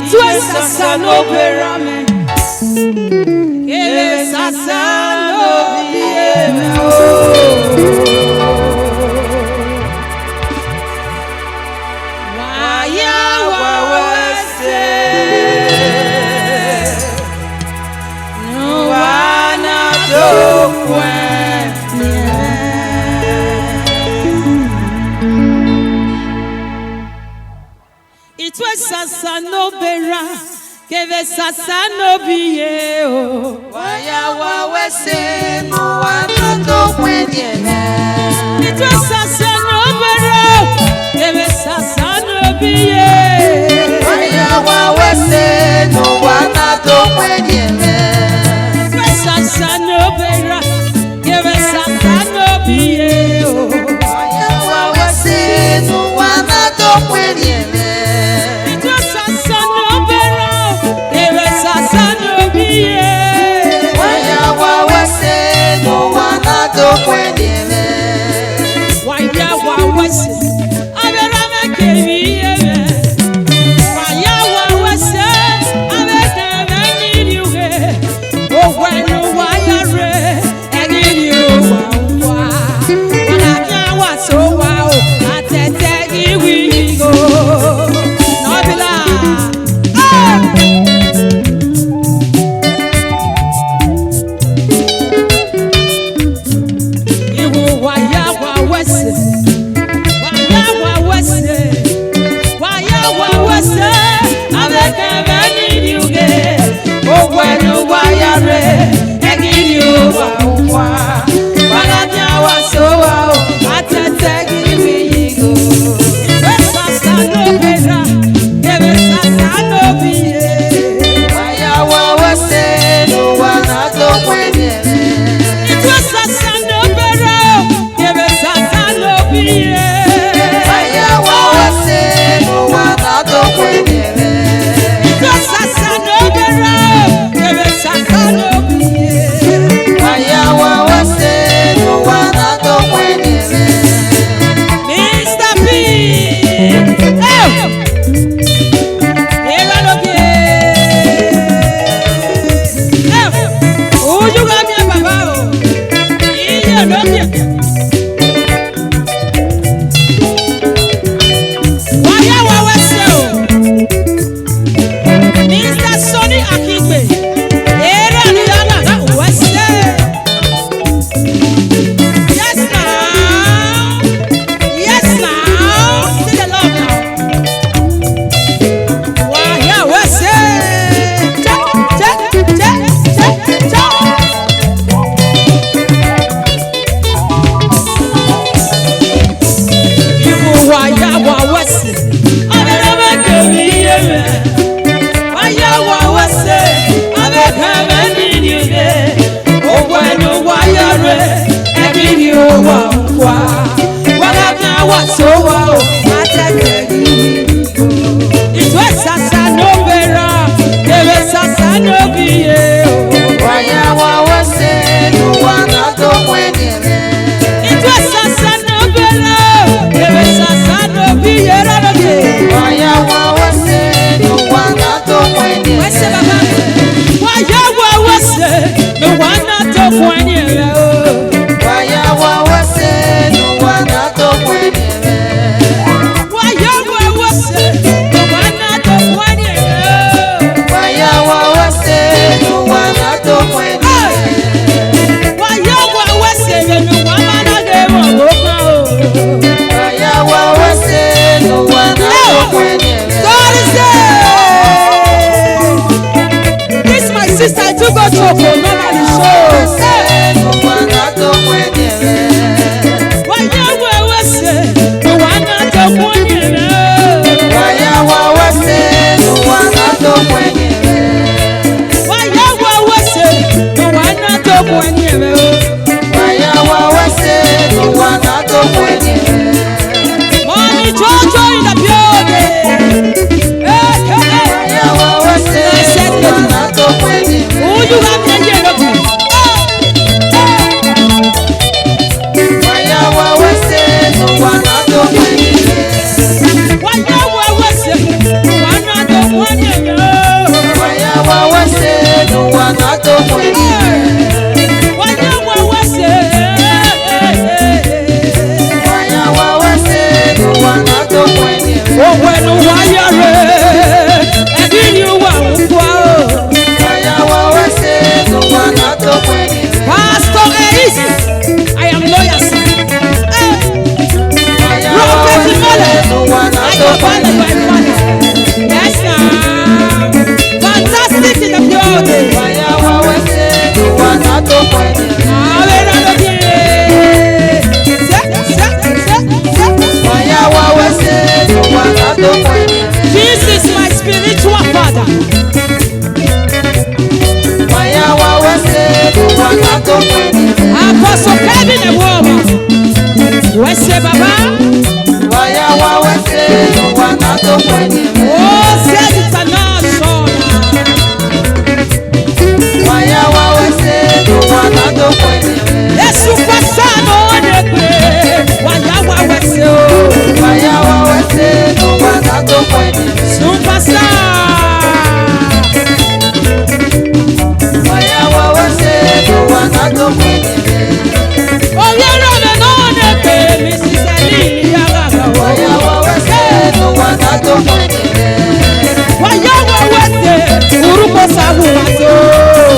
Itu esasa no berame. Esasa no bieme o. Waya wawese. No wana do kwenye. Itu esasa no bera. Keve sasa no biye o. Waya wawese no wana do kwenye. Itu sasa no bera. Keve sasa no biye. Waya wawese no wana do kwenye. Itu sasa no bera. Keve sasa no biye o. Waya wawese no wana do kwenye. Itu sasa no bera. Keve sasa no biye. Waya wawese no wana do kwenye. Waya wawese. Abera me keviye me. Waya wawese. Abeka me niriwe. Owenu waya re. Egiri owa wa. Wananya waso wa o. Atete iwigo. Nobila. Iwu waya wawese. Waya wawese. Waya wawese. Abeka me niriwe. Owenu waya re. Egiri owa wa. Wananya waso wa o. Atete iwigo. Sasa no bera. Keve sasa no biye. Waya wawese no wana do kwenye. Itu sasa no bera. Keve sasa no biye. Waya wawese no wana do kwenye. Itu sasa no bera. Keve sasa no biye. Waya wawese no wana do kwenye. Mr. P. Era lo que Uju gamia baba o. Iya lo que Waya wawese o. Mr. Sonny Akigbe. Era ni lana na wese. Yes now. Yes now. See the love now. Waya wese. Check, check, check, check, check. Ibu waya wawese. Abera me keviye me. Waya wawese. Abeka me niriwe. Owenu waya re. Egiri owa wa. Wananya waso wa o. Atete iwigo. Itu sasa no bera. Keve sasa no biye o. Waya wawese no wana do kwenye. Itu sasa no bera. Keve sasa no biye ranoge. Waya wawese no wana do kwenye. Wese baba. Waya wawese. No wana to kwenye o. Waya wawese no wana do kwenye. Waya wawese. No wana to kwenye o. Waya wawese no wana do kwenye. Waya wawese. No wana de mo o. Waya wawese no wana do kwenye. God is there. This my sister I took go to a normally show. No wana do kwenye. Waya wawese. No wana to kwenye o. Waya wawese no wana do kwenye. Waya wawese. No wana to kwenye o. Waya wawese no wana do kwenye. Money Jojo in the building. Hey, hey. Waya wawese no wana do kwenye. Who you got me here to do? Waya wawese no wana do kwenye. Waya wawese. No wana to kwenye o. father, you are a father. Yes, now. Fantastic in the building. Waya wawese nuwana tokwenye. Waya wawese nuwana tokwenye. Jesus is my spiritual father. Waya wawese nuwana tokwenye. Apostle Kevin Ewoba. Wese Baba. Waya wawese nuwana tokwenye. Oh, said it's another son. Waya wawese nuwana tokwenye. Yesu kwa sana onekwe. Waya wawese o. Waya wawese nuwana tokwenye. Superstar. Waya wawese nuwana tokwenye. Oyero me no onekwe. Mrs. Elini Yagaga. Waya wawese nuwana tokwenye. Waya wawese. Uruko sabu wazo.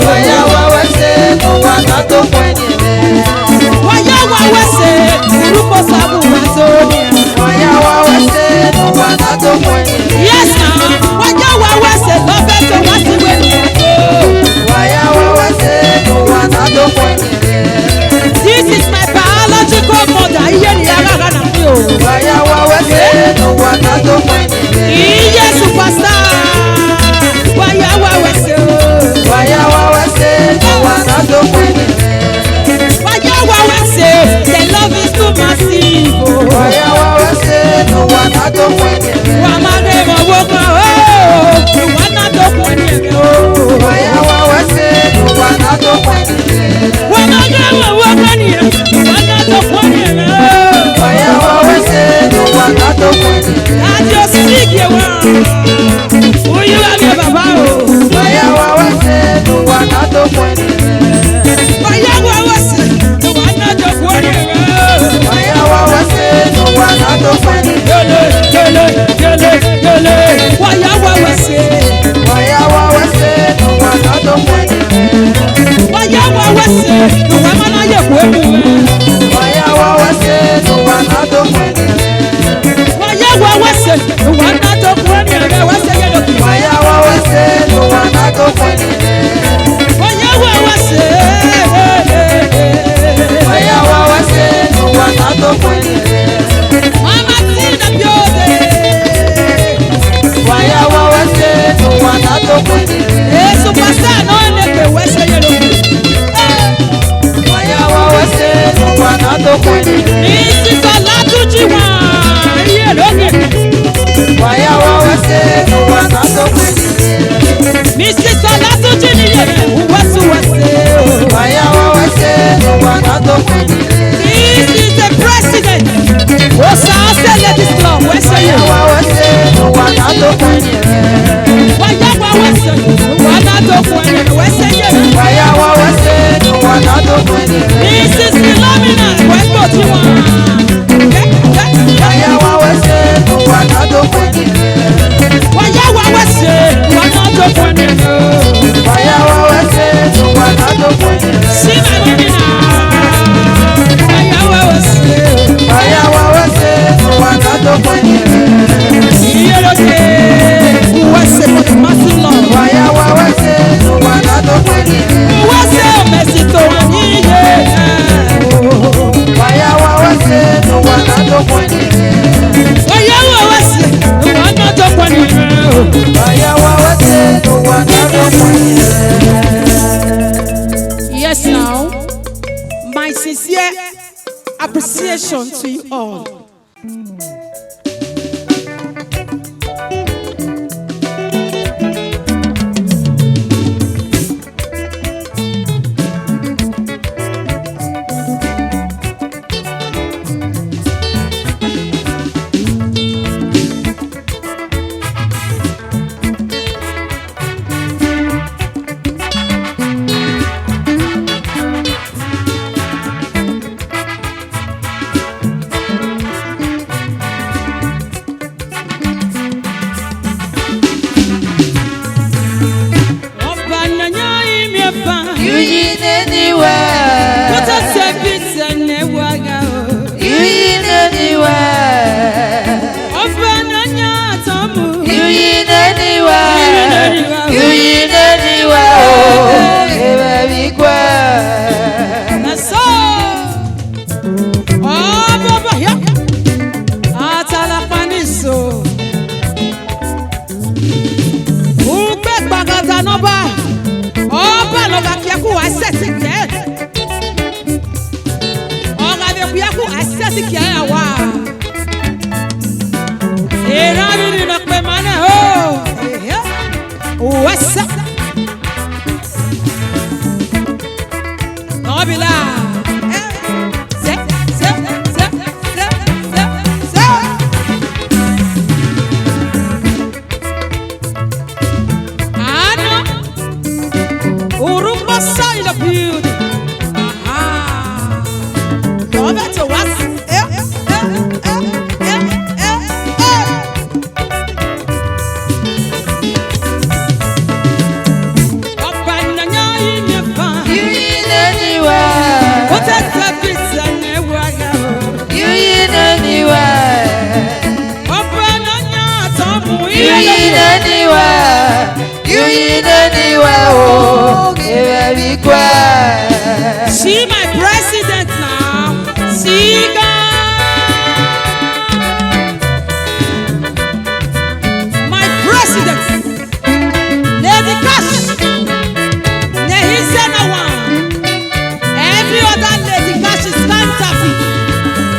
Waya wawese nuwana tokwenye. Waya wawese. Uruko sabu wazo. Waya wawese nuwana tokwenye. Yes, now. Waya wawese. Love it to wasi weni. Waya wawese nuwana tokwenye. This is my biological mother. Iye ni Yagaga na mi o. Waya wawese nuwana tokwenye. Iye superstar. Waya wawese o. Waya wawese nuwana tokwenye. Waya wawese. The love is too massive. Oh. Waya wawese nuwana tokwenye. Wamade mawoka oh. Wana dokwenye oh. Waya wawese nuwana tokwenye. Wamade mawoka ni wana dokwenye oh. Waya wawese nuwana tokwenye. Adio sige wa. Uyu ame baba oh. Waya wawese nuwana tokwenye. Waya wawese. Wana dokwenye oh. Waya wawese nuwana tokwenye. Waya wawese. Waya wawese nuwana tokwenye. Waya wawese. Wamana ye kwemu. Waya wawese nuwana tokwenye. Waya wawese. Wana dokwenye wase yedo. Waya wawese nuwana tokwenye. Waya wawese. Waya wawese nuwana tokwenye. Mama Tina Biode. Waya wawese nuwana tokwenye. Superstar no neke wese yelo. Waya wawese nuwana tokwenye. Isi salatu jiwa. Yeloge. Waya wawese nuwana tokwenye. Misi salatu jini yele. Uwasu wase. Waya wawese nuwana tokwenye. This is the president. Osa Asele this club. Wese Waya yelo. wawese nuwana tokwenye. Waya wawese. Wana dokwenye. Wese yelo. Waya wawese nuwana tokwenye. This is Philomena. Westo jiwa. Waya wawese nuwana tokwenye. Waya wawese. Wana dokwenye. Waya wawese nuwana tokwenye. See my money now. Waya wawese. Waya wawese nuwana tokwenye. Yeloge. Uwase for the massive love. Waya wawese nuwana tokwenye. Uwase mesito waniye. Waya wawese nuwana tokwenye. Waya wawese. Wana dokwenye. Waya wawese nuwana tokwenye. Yes, now, my sincere appreciation to you all. See my president now. See God. My president. Lady Cash. Nehizena one. Every other Lady Cash is counterfeit.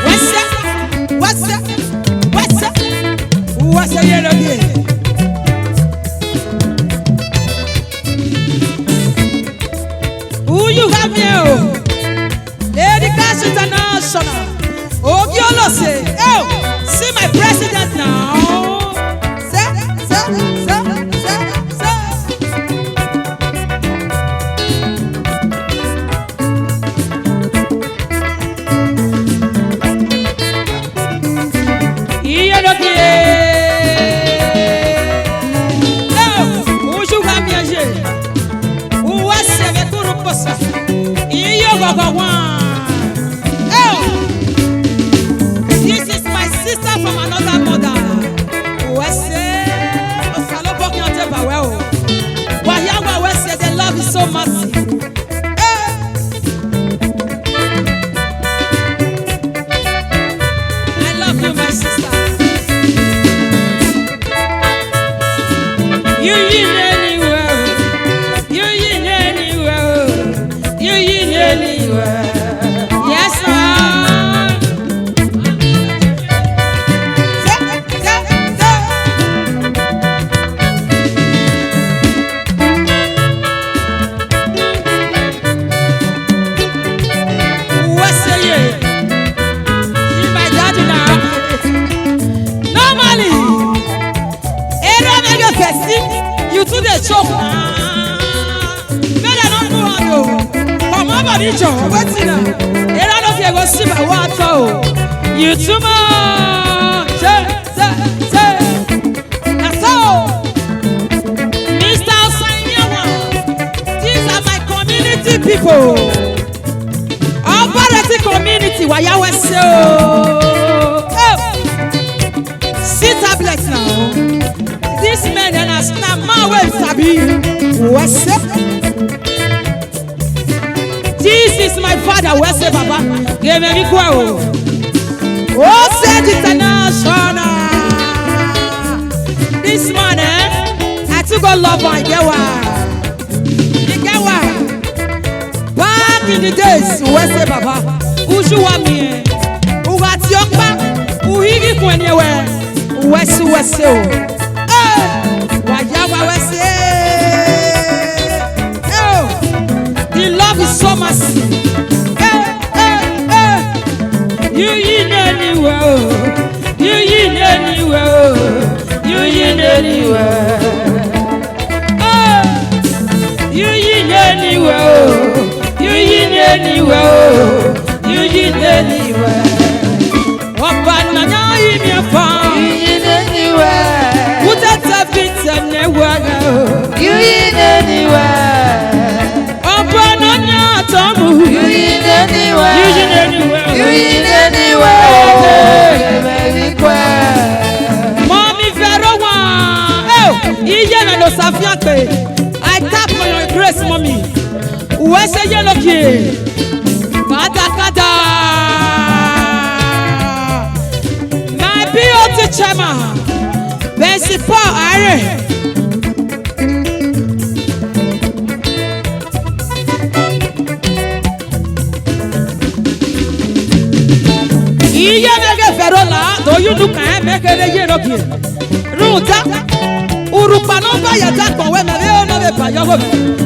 What's that? Yellow here? Who you have here? Lady Cash International. Oh, Giolo say, oh, see my president now. Say. Yellow here. Oh, who you have here? Who was seven to Ruposa? Oh, this is my sister from another mother. The love is so massive. I love you, my sister. You in anywhere. You in anywhere. You in anywhere. Yes, sir. What's the year? See my daddy now. Normally, you too the choke. Made I don't know how to. Come on, buddy, Joe. What's it now? And I don't care what see my water. You too much. Say. That's all. Mr. Osanyawa. These are my community people. Our party community. Why you were so? See tablets now. This man and us now, my way sabi. What's up? This is my father. What's up, Papa? Give me go. Oh, said international. This man, I took a love on Gewa. Back in the days, what's up, Papa? Who should want me? Who got your back? Who he when you were? What's up? The love is so massive. You in anywhere. You in anywhere. You in anywhere. You in anywhere. You in anywhere. You in anywhere. Obanana in your farm. You in anywhere. Put that bit anywhere. You in anywhere. Obanana tomu. You in anywhere. You in anywhere. You in anywhere. Mommy Verowa. Oh, Iyana no safiakpe. I tap on your grace, mommy. Where's the yellow kid? Kada. My beauty chama. Bensi Paul Are. Iye mege Verola. Do you look at make a yellow kid? Ruta. Urupa no ba ya ta kon we me no be pa yo go.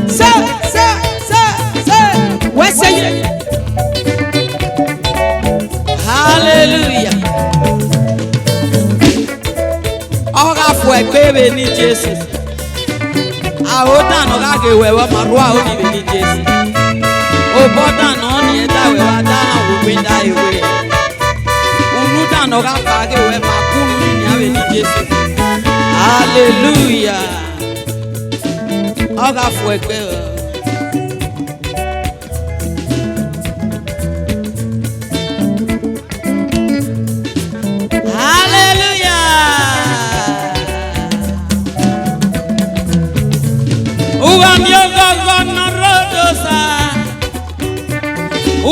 Say. Where's the hallelujah. Ora fo egbe ni Jesu. A o dan o ga ge we wa maru a o ni ni Jesu. O boda no ni da we wa da wo we da ewe. Unu dan o ga pa ge we ma ku ni ni ave ni Jesu. Hallelujah. Ora fo egbe.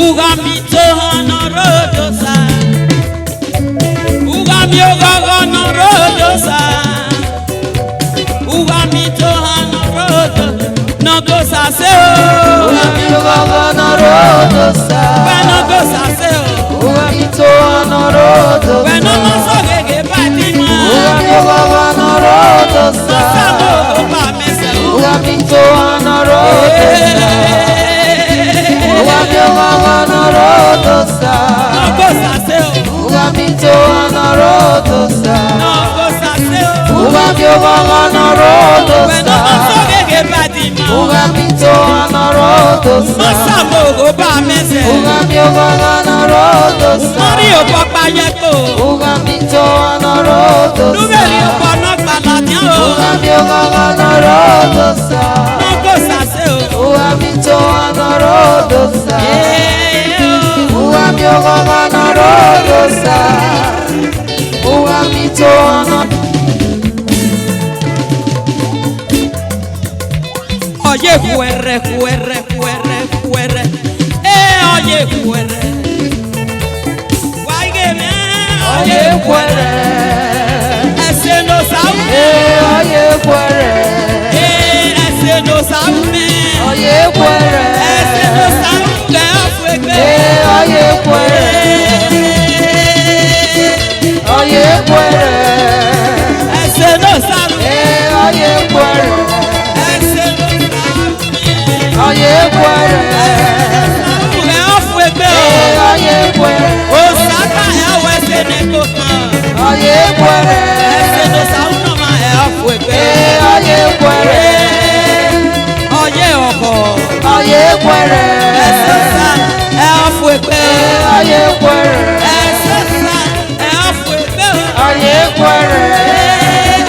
Ugamito honorodosa. Ugami honorodosa. Ugamito honorodo. No goza seo. Ugamito honorodosa. No goza seo. Ugamito honorodosa. When no so gege patima. Ugamito honorodosa. Ugamito honorodosa. Ugamito honorodosa. No goza seo. Ugamito honorodosa. No goza seo. Ugamito honorodosa. When no so gege patima. Ugamito honorodosa. Masamo go ba mese. Ugamito honorodosa. Mario papa yeto. Ugamito honorodosa. Nuberi opono gbalatia o. Ugamito honorodosa. No goza seo. Ugamito honorodosa. Ugamito honorodosa. Ugamito honorodosa. Oye fuere. Oye fuere. Guaygeme. Oye fuere. Ese no sabe. Oye fuere. Ese no sabe. Oye fuere. Ese no sabe. Fuege. Oye fuere. Oye fuere. Ese no sabe. Oye fuere. Ese no sabe. Oye fuere. Fuege. Oye fuere. Osaka ewe se ne kota. Oye fuere. Ese no sabe no ma fuege. Oye fuere. Oye oko. Oye fuere. Ese sa fuege. Oye fuere. Ese sa fuege. Oye fuere.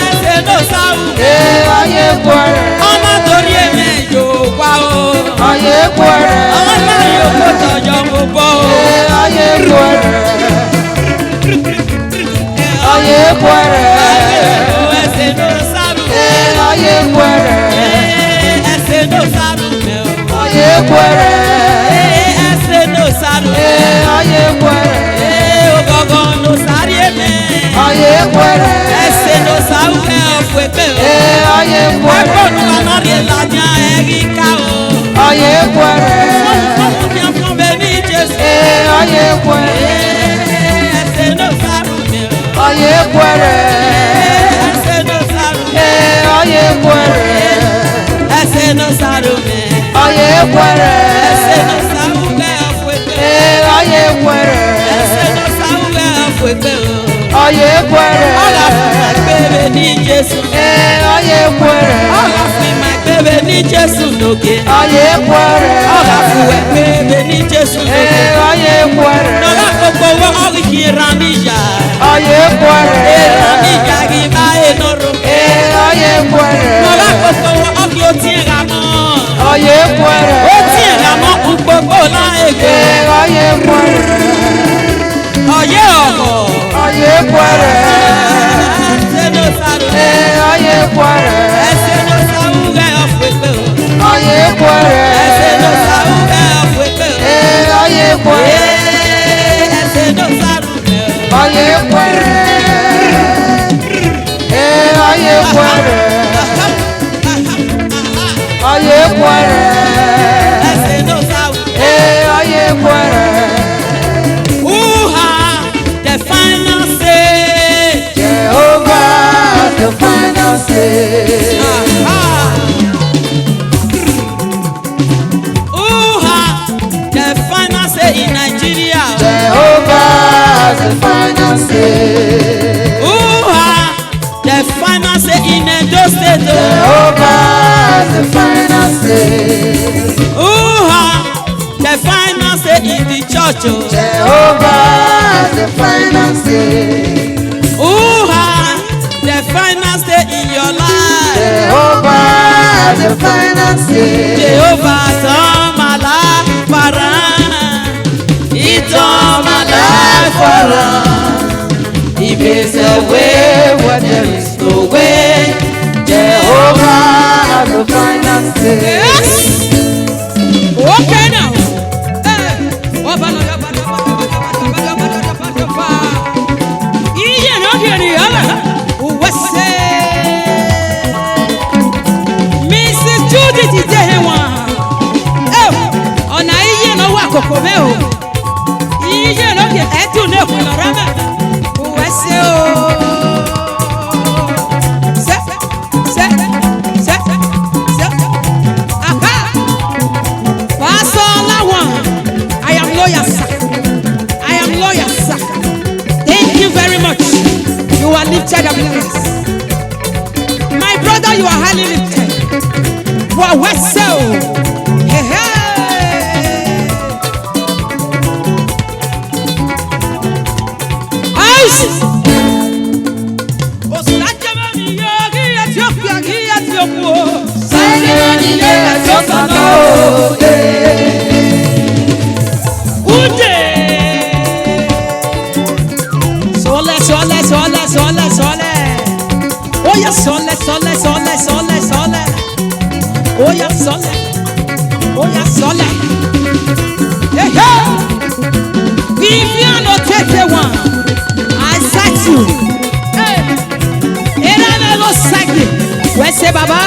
Ese no sabe. Oye fuere. Ọmọ torí ẹ̀mẹ̀ yóò wá o. Oye fuere. Ọmọ náà yóò kó tọjọ́ mo bọ́ o. Oye fuere. Oye fuere. Ẹsẹ̀ ló sáré. Oye fuere. Ẹsẹ̀ ló sáré mẹ́ o. Oye fuere. Ẹsẹ̀ ló sáré. Oye fuere. Ogọ́gọ́ ló sáré mẹ́. Oye fuere. Ẹsẹ̀ ló sáré ọ̀fọ̀ ẹgbẹ́ o. Oye fuere. Ẹgbọ́n ló wà lórí ìlàjà ẹ̀rí ká o. Oye fuere. Ọmọ mi fún mi ní Jésù. Oye fuere. Ẹsẹ̀ ló sáré mẹ́ o. Oye fuere. Ẹsẹ̀ ló sáré. Oye fuere. Ẹsẹ̀ ló sáré mẹ́. Oye fuere. Ẹsẹ̀ ló sáré ọ̀fọ̀ ẹgbẹ́ o. Oye fuere. Ẹsẹ̀ ló sáré ọ̀fọ̀ ẹgbẹ́ o. Oye fuere. Ọ̀la fún ẹgbẹ́rẹ́ ní Jésù. Oye fuere. Ọ̀la fún ẹgbẹ́rẹ́ ní Jésù lókè. Oye fuere. Ọ̀la fún ẹgbẹ́rẹ́ ní Jésù lókè. Oye fuere. Lọ́la gbogbo wọ́n ọ̀rì kì í ra níyà. Oye fuere. Èrà níyà kì í bá enoro. Oye fuere. Lọ́la gbogbo wọ́n ọ̀rì ó ti rà mọ́. Oye fuere. Ó ti rà mọ́ gbogbo láègbé. Oye fuere. Ọ̀yẹ́ ọ̀mọ̀. Oye fuere. Ẹsẹ̀ ló sáré. Oye fuere. Ẹsẹ̀ ló sáré ọ̀fọ̀ ẹgbẹ́ o. Oye fuere. Ẹsẹ̀ ló sáré ọ̀fọ̀ ẹgbẹ́ o. Oye fuere. Ẹsẹ̀ ló sáré o. Oye fuere. Oye fuere. Oye fuere. Ẹsẹ̀ ló sáré. Oye fuere. Who had the final say? Jehovah the final say. Who had the final say in Nigeria? Jehovah the final say. Who had the final say in Edo State? Jehovah the final say. Who had the final say in the church? Jehovah the final say. Who had the final say in your life? Jehovah the final say. Jehovah turn my life around. He turn my life around. He makes a way where there is no way. Jehovah the final say. Okay now. you are highly lifted. Wow, what's so? Hey, hey. If you are not take one, I set you. Wese baba,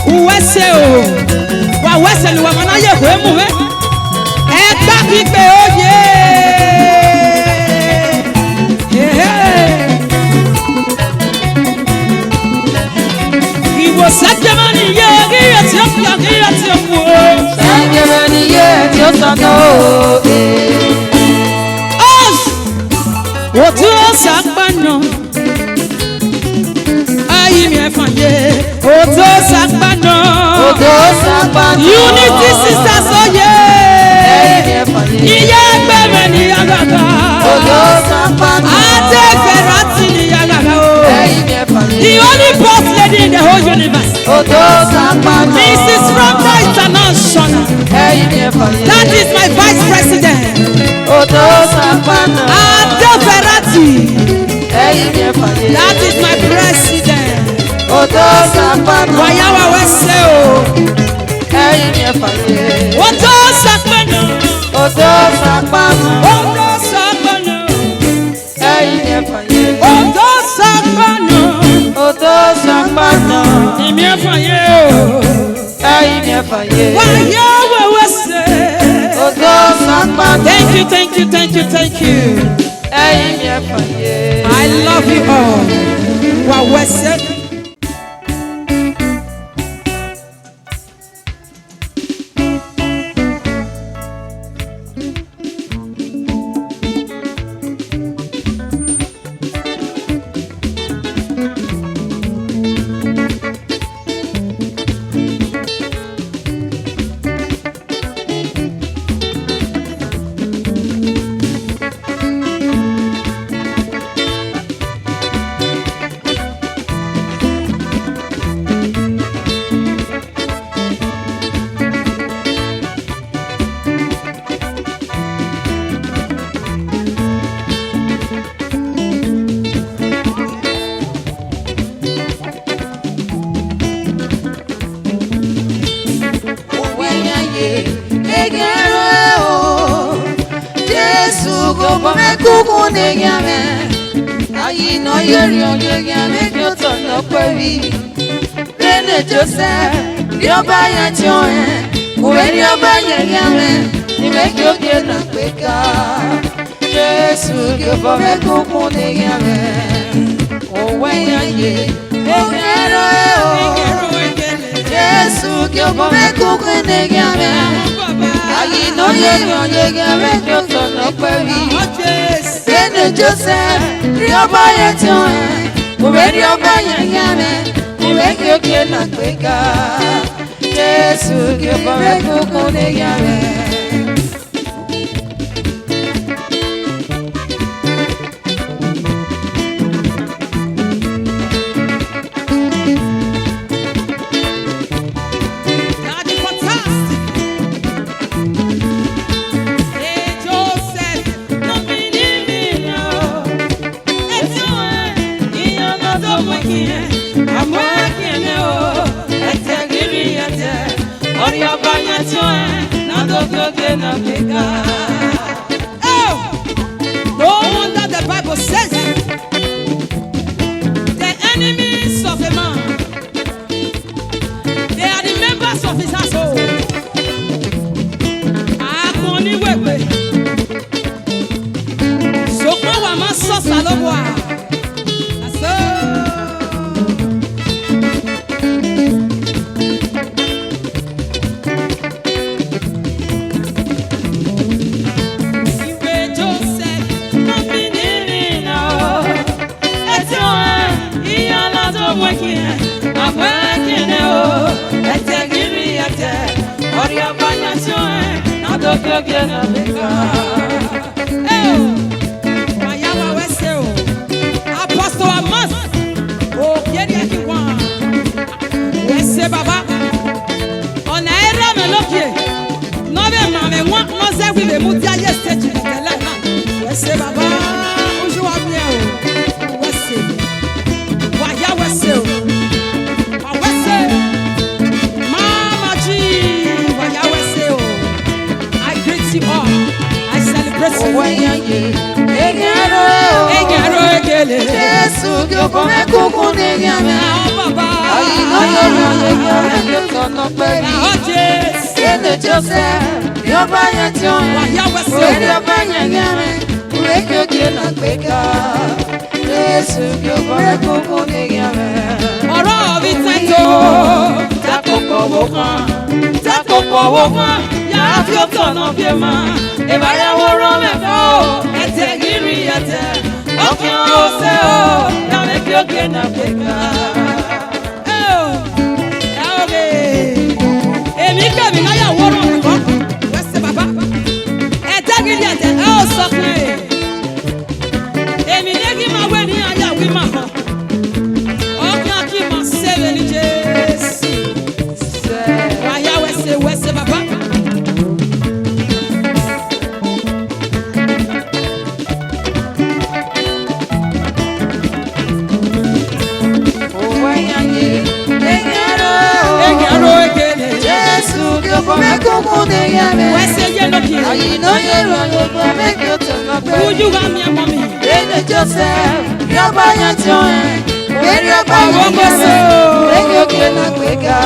wese o, wa wese ni wa mana ye hwe mu he. Eta pipe oye. Iwo sajamani ye Ethiopia sajamani ye Ethiopia. Os, wotu sakpano. Odo Sakpano, Unity Sisters, oh yeah. Iya gbẹ̀rẹ̀ ni yagaga. Odo Sakpano. Ate Ferrati ni yagaga o. The only boss lady in the whole universe. Odo Sakpano. Mrs. Ramda International. That is my vice president. Odo Sakpano. Ate Ferrati. That is my president. Odo Sakpano. Wayawa wese o. Odo Sakpano. Odo Sakpano. Odo Sakpano. Odo Sakpano. Odo Sakpano. Imi afaye o. Wayawa wese. Odo Sakpano. Thank you. I love you all. Wa wese. Joseph, Yoba Yachoe, when Yoba Yame, you make your get a quicker. Jesus, give a record Yame. Oh, when I Jesus, give a record Yame. I know you're son of Perry. Then Joseph, Yoba Yachoe, when Yoba Yame. Make you get a quicker. Jesus, give a record Yame. No wonder the Bible says the enemies of a man, they are the members of his household. Akoni wewe, sokwa wa masosa lobwa. mwekine o ete giri ete oria banya choe na dokyo gena beka mayawa wese o apostle Amos o kieri akiwa wese baba ona era melopie no be mame nwa no se wi be mutia yese chitele na wese baba uju wa bia o wese wa ya wese o wa wese mama ji wa ya wese o I greet you all I celebrate you Owayaye egaro egele Jesu gyobo mekuku neyame baba Ayi no yoro yegare gyotono peri oh Jesus Ene Joseph yoba yatione wa ya wese Uri yoba yegame Ure gyoge na kweka Jesu gyobo mekuku neyame ọ̀rọ̀ mi tẹ́tọ́ takoko wo kan yàrá fi ó tọ̀nà fi ma ìbáyàwó rán mẹ́fọ́ ẹ̀tẹ̀ gírí ẹ̀tẹ̀ ọkàn ọ̀sẹ̀ ọ̀ yàrá fi ó gé nà pé ká. èmi kẹ́mi náà yàwó rán mẹ́fọ́ wẹ́sẹ̀ bàbá ẹ̀tẹ̀ gírí ẹ̀tẹ̀ ẹ̀ ọ̀ sọ fún ẹ̀ èmi ní kí máa wẹ̀ ní àyàwó máa hàn. Wese baba Owayaye egaro egele Jesu gyobo mekuku neyame wese yelo ki Ayi no yoro yegbo mekyotono peri uju wa mi mo mi Ene Joseph yoba yatione Uri yoba wese yegame Ure gyoge na kweka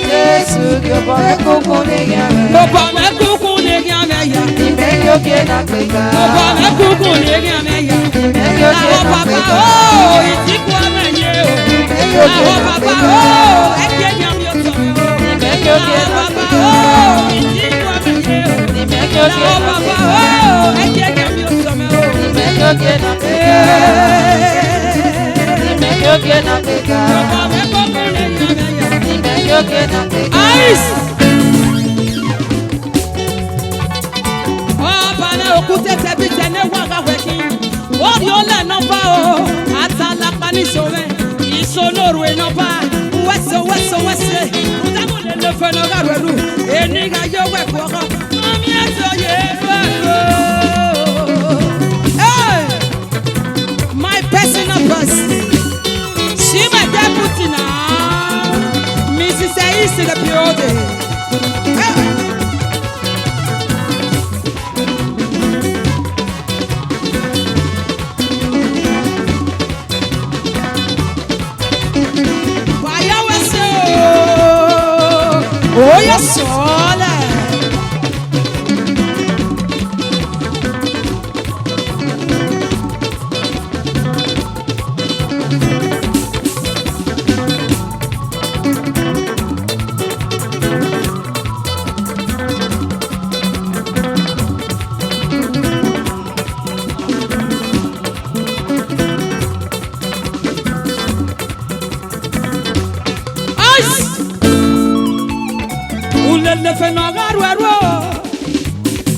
Jesu gyobo mekuku neyame baba me kuku ne gi ameya Ime gyoge na kweka baba me kuku ne gi ameya Ime gyoge aho na baba kweka o itiku amenye o aho baba o eke nyam yo to Ime gyoge aho na baba kweka o itiku amenye o Ime gyoge aho na baba kweka o eke nyam yo to Ime gyoge na kweka Ime gyoge na kweka baba me kuku ne gi ameya Ime gyoge na kweka Ice. Ọ̀bàlẹ̀ òkúté tẹ̀bí tẹ̀lé wà káwé kí. Orí olè nọ́mbà o, àtàlápá níṣòwò, ìṣòlóru ìnọ́mbà, wẹ́sẹ̀. Ìdámọ̀lẹ̀ ló fẹ́ lọ́gà rẹ̀lú, ènìyàn yóò wẹ̀ fún ọkọ. Mọ̀mí ẹ̀sọ́ yé wẹ̀lú. My personal person, she my deputy now, Mrs. Ace in the building. Oh, yes, all. Le fe no garuero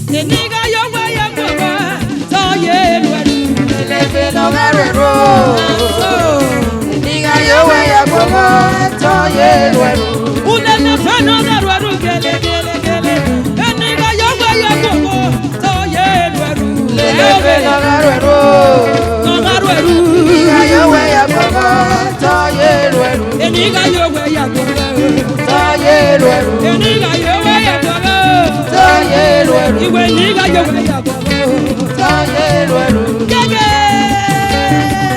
teniga yo voy a comer soy el Le fe no garero Niga yo voy a comer Soy el güero una le fe no garuero gele teniga yo voy a comer soy el güero Le fe no garero Niga yo voy a comer Soy el güero teniga yo voy a comer Soy el güero teniga yo voy a comer Soy el güero y when niga yo voy a comer Soy el güero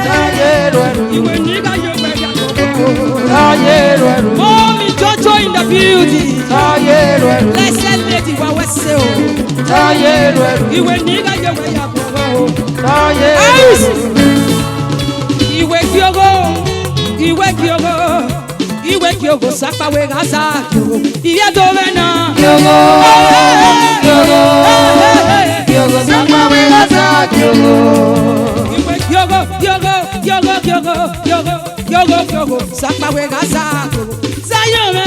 Soy el güero y when niga yo voy a comer Soy el güero Mommy Jojo in the building Soy el güero blessed lady wa wese o Soy el güero ìwé nígbà yóò wẹ̀ yà bọ̀ o. Soy el güero ìwé kí ogo sápáwé gàzá kìogo ìyá tó bẹ̀ náà. Kyogo sápáwé gàzá kyogo ìwé kí ogo kyogo sakpa we gaza kyogo sayome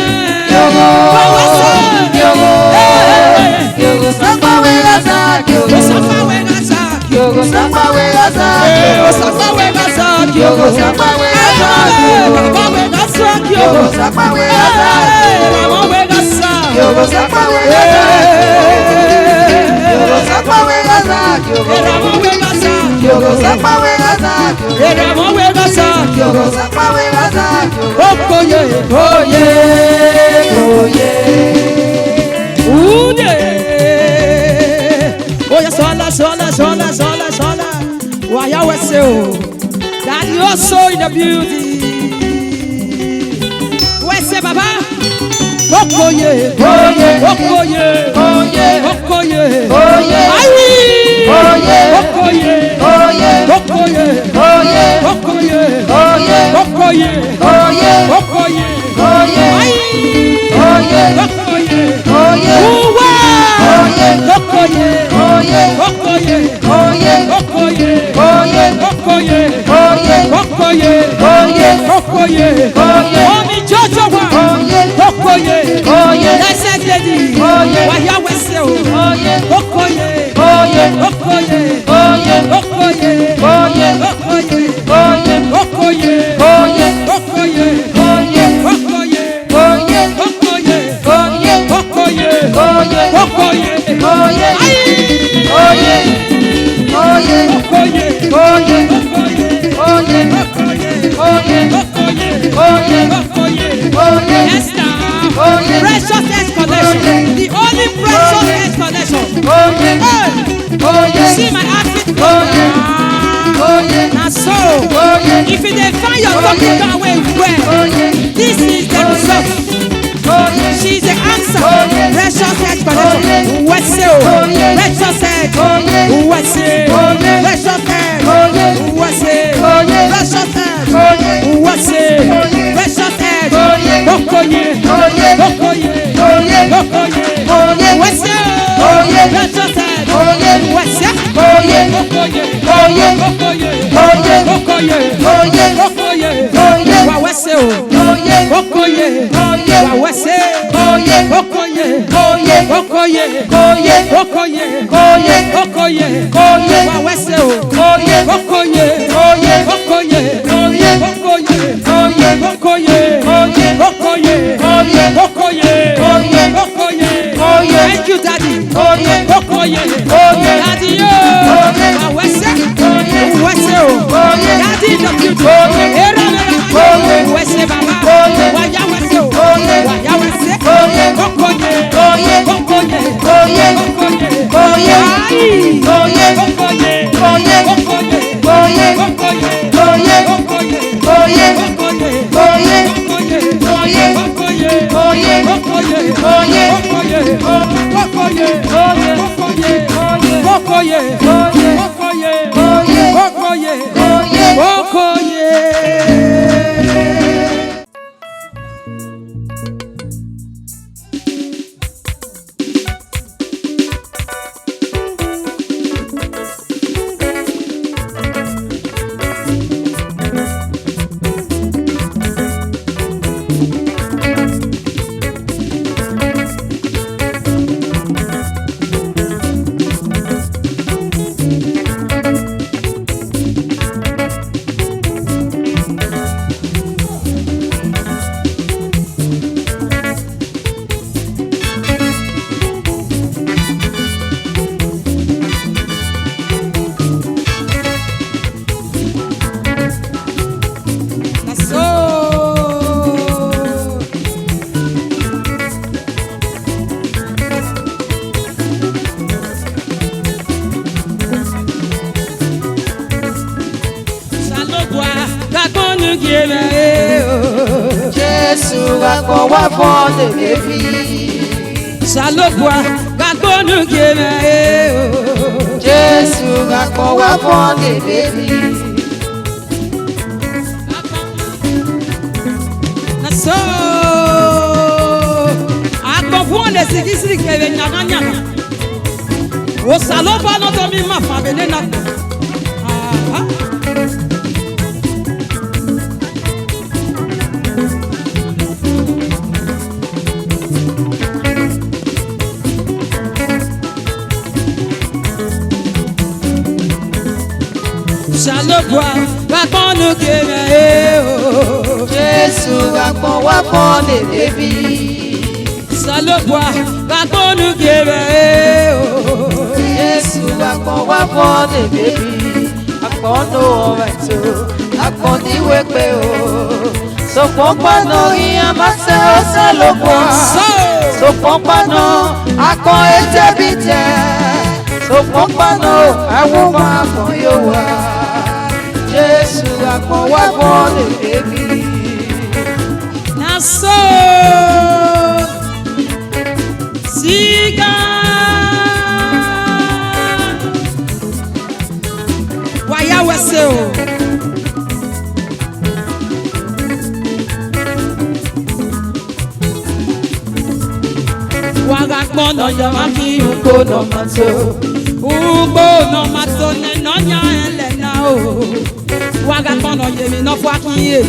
Kyogo wawasa Kyogo Kyogo sakpa we gaza Kyogo sakpa we gaza Kyogo sakpa we gaza sakpa we gaza Kyogo sakpa we gaza sakpa we gaza Kyogo sakpa we gaza mama we gaza Kyogo sakpa we gaza Kyogo sakpa we gaza Kyogo mama we gaza Kyogo sakpa we gaza mama we gaza Kyogo sakpa we gaza okoye oye Oye ude oya sola waya wese o that you also in the beauty wese baba okoye Oye okoye Oye okoye Oye ayi Oye okoye Oye okoye Oye okoye Oye okoye Oye okoye Oye ayi Oye okoye Oye uwa Oye okoye Oye okoye Oye okoye Oye okoye Oye okoye Oye okoye Oye omi jojo wa Oye okoye Oye lẹsẹ dedi Oye waya wẹsẹ o Oye okoye Oye okoye Oye okoye Oye okoye Oye okoye Oye okoye Oye okoye Oye okoye Oye okoye Oye okoye Oye ayi Oye Oye okoye Oye okoye Oye okoye Oye okoye Oye okoye Esther Oye precious connection the only precious connection Oye hey Oye see my outfit Oye Oye na so Oye if you dey find your topic down wey well Oye this is the result Oye she is the answer Oye precious connection wese o Oye precious Oye wese Oye precious Oye wese Oye precious Oye wese Oye precious Oye okoye Oye okoye Oye okoye Oye wese Oye precious Oye wese Oye okoye Oye okoye Oye okoye Oye okoye Oye wa wese o Oye okoye Oye wa wese Oye okoye Oye okoye Oye okoye Oye okoye Oye wa wese o Oye okoye Oye okoye Oye okoye Oye okoye Oye okoye Oye okoye Oye okoye Oye thank you daddy Oye okoye Oye daddy yo Oye wa wese Oye wese o Oye daddy the beauty Oye era Oye wese baba Oye wa ya wese o Oye wa ya wese Oye okoye Oye okoye Oye okoye Oye ayi Oye okoye Oye okoye Oye okoye Oye okoye Oye okoye Oye okoye Oye okoye Oye okoye Oye okoye okoye Oye okoye Oye okoye Oye okoye Oye okoye Oye okoye. Jésù gbàgbọ́ wá fún tèmi fi. Salobua gagbonu geme o. Jésù gbàgbọ́ wá fún tèmi fi. Na so agbọ̀fún ọ̀nà sigisiri kẹ̀wé nyana nyana. O salobua n'ọtọ mi ma fa bene na. Salopwa, Bakonu Keme, Jésù àpọ̀n wá pọ́n lè débi. Salopwa, Bakonu Keme, Jésù àpọ̀n wá pọ́n lè débi. Àpọ̀n ló ọ̀rẹ́ tó, àpọ̀n níwé pé o. Sopọ̀ pàná ìyá máa ṣe ó Salopwa. Sopọ̀ pàná àpọ̀n ètè bí tẹ̀. Sopọ̀ pàná àwọn ọmọ àpọ̀n yóò wá. Jésù àpọ̀n wá pọ́n lè débi. Naso Siga Waya Weseo Waga Kono Yamaki Uko no Mato Uko no Mato Nenonya Elena o Waga Kono Yemi no Fwaki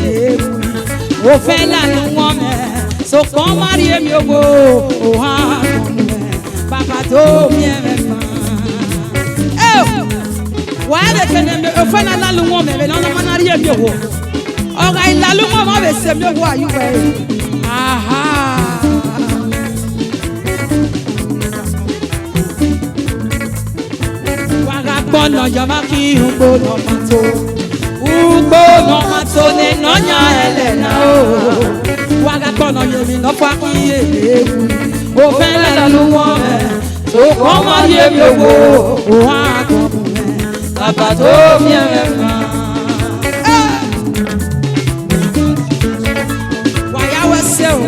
O fela no woman, so come marry me, oh, Papa told me, oh, why they can be a fella no woman, and on a man, oh, I love my baby, who are you? Aha, Wagapono, Yamaki, who go no matter. Ugo no matone no nya Elena o Wagapono yemi no faki ewu o fele la lu won me so ko ma yemi owo o wa ko me baba to mi efa wa ya wese o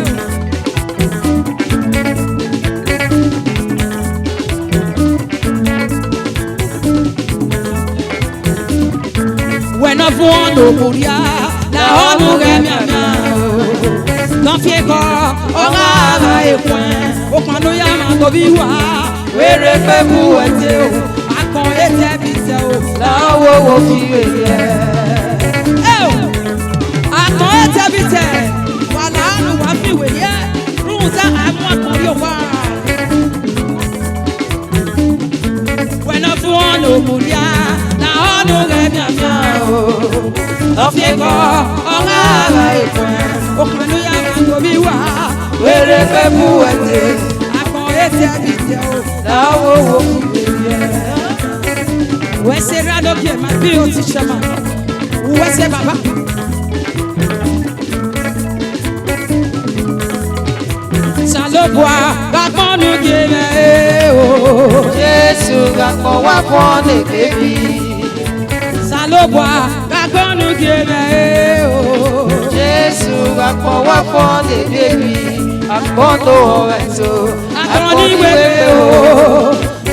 no fuono muria la onu gemia no fieko ora ba ekwen o panu ya ma to biwa were pe bu ete o akon ete bite o la wo fi weye akon ete bite wala nu wa fi weye runza amu akon yo wa when no fuono muria la onu gemia Ofieko, Ongala Ekwen, Okmanuya Mandobiwa, Were Febu Ete, Akon Ete Abite O, Lawo Wokiye. Wese Rado Kie, my beauty Shama, Wese Baba. Salopwa, Bakonu Keme O, Jésù àpọ̀n wá pọ́n lè débi. Salopwa, Bakonu Keme O, Jésù àpọ̀n wá pọ́n lè débi. Àpọ̀n tó ọ̀rẹ́ tó, àpọ̀n níwé pé o.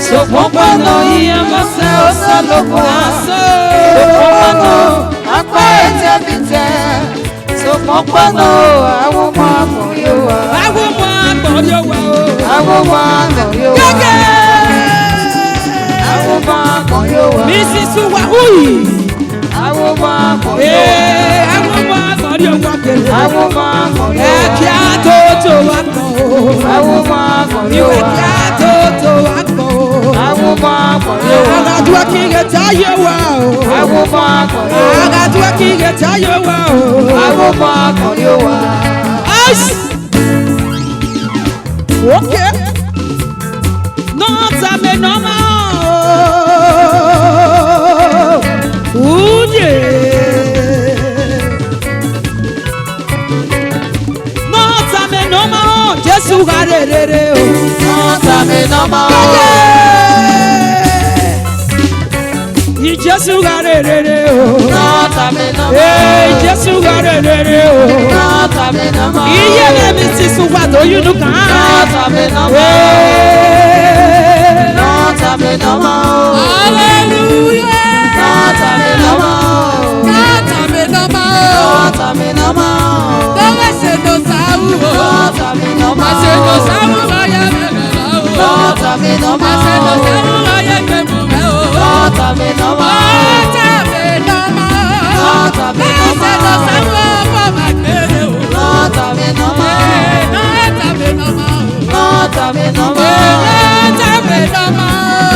Sopọ̀ pàná ìyá máa ṣe ó Salopwa. Sopọ̀ pàná àpá ètè bí tẹ̀. Sopọ̀ pàná àwọn ọmọ àpọ̀n yóò wá. Àwọn ọmọ àpọ̀n yóò wá o. Àwọn ọmọ àpọ̀n yóò wá. Àwọn ọmọ àpọ̀n yóò wá. Mrs. Wahui. Àwọn ọmọ àpọ̀n yóò wá. Àwọn ọmọ àpọ̀n yóò wá pẹ̀lú. Àwọn ọmọ àpọ̀n yóò wá. Ẹ̀kí àtòtò wá kàn o. Àwọn ọmọ àpọ̀n yóò wá. Ẹ̀kí àtòtò wá kàn o. Àwọn ọmọ àpọ̀n yóò wá. Àgàdúrà kí n gẹ̀ táyé wá o. Àwọn ọmọ àpọ̀n yóò wá. Àgàdúrà kí n gẹ̀ táyé wá o. Àwọn ọmọ àpọ̀n yóò wá. Okay. Not a me no more. Ooh yeah. Not a me no more. Jesu garere o. Not a me no more. Jesu garere o. Not a me no more. Hey, Jesu garere o. Not a me no more. Iye mi ti suwa to yunu kan. Not a me no more. Not a me no more. Hallelujah. Not a me no more. Not a me no more. Not a me no more. Don't say no sawu. Not a me no more. Say no sawu ya me me la o. Not a me no more. Say no sawu ya me me o. Not a me no more. Not a me no more. Not a me no more. Say no sawu for my kere o. Not a me no more. Not a me no more. Not a me no more. Not a me no more.